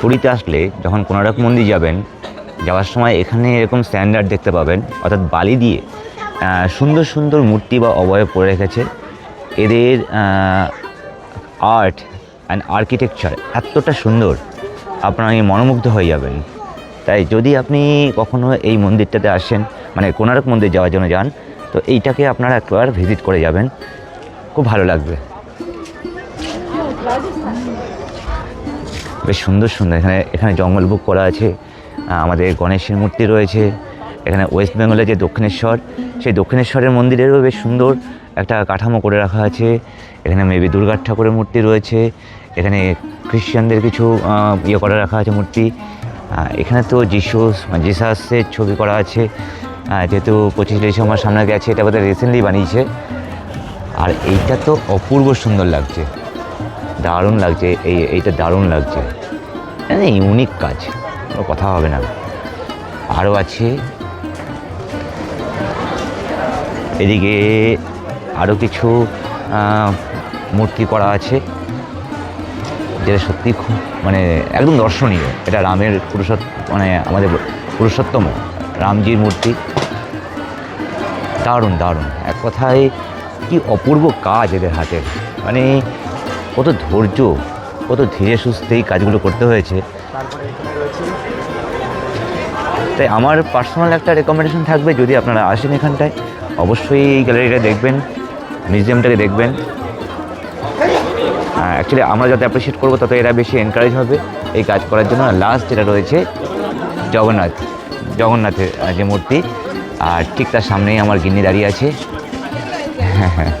পুরীতে আসলে যখন কোণার্ক মন্দির যাবেন, যাওয়ার সময় এখানে এরকম স্ট্যান্ডার্ড দেখতে পাবেন, অর্থাৎ বালি দিয়ে সুন্দর সুন্দর মূর্তি বা অবয়ব করে রেখেছে। এদের আর্ট অ্যান্ড আর্কিটেকচার এতটা সুন্দর, আপনারা মনোমুগ্ধ হয়ে যাবেন। তাই যদি আপনি কখনো এই মন্দিরটাতে আসেন, মানে কোণার্ক মন্দির যাওয়ার জন্য যান, তো এইটাকে আপনারা একবার ভিজিট করে যাবেন, খুব ভালো লাগবে। বেশ সুন্দর সুন্দর এখানে জঙ্গল বুক করা আছে। আমাদের গণেশের মূর্তি রয়েছে। এখানে ওয়েস্ট বেঙ্গলের যে দক্ষিণেশ্বর, সেই দক্ষিণেশ্বরের মন্দিরেরও বেশ সুন্দর একটা কাঠামো করে রাখা আছে। এখানে মেবি দুর্গা ঠাকুরের মূর্তি রয়েছে। এখানে খ্রিশ্চানদের কিছু ইয়ে করে রাখা আছে মূর্তি। এখানে তো জিসাসের ছবি করা আছে, যেহেতু 25 ডিসেম্বর সামনে গেছে, এটা বোধহয় রিসেন্টলি বানিয়েছে। আর এইটা তো অপূর্ব সুন্দর লাগছে, দারুণ লাগছে। এইটা দারুণ লাগছে, ইউনিক কাজ, কোনো কথা হবে না। আরও আছে এদিকে, আরও কিছু মূর্তি করা আছে, যেটা সত্যি খুব মানে একদম দর্শনীয়। এটা রামের মানে আমাদের পুরুষোত্তম রামজির মূর্তি, দারুণ দারুণ। এক কথায় কি অপূর্ব কাজ এদের হাতে, মানে কত ধৈর্য, কত ধীরে সুস্থে এই কাজগুলো করতে হয়েছে। তাই আমার পার্সোনাল একটা রেকমেন্ডেশন থাকবে, যদি আপনারা আসেন এখানটায়, অবশ্যই এই গ্যালারিটা দেখবেন, মিউজিয়ামটাকে দেখবেন। অ্যাকচুয়ালি আমরা যত অ্যাপ্রিসিয়েট করবো, তত এরা বেশি এনকারেজ হবে এই কাজ করার জন্য। লাস্ট যেটা রয়েছে জগন্নাথের যে মূর্তি, আর ঠিক তার সামনেই আমার গিন্নি দাঁড়িয়ে আছে। হ্যাঁ হ্যাঁ।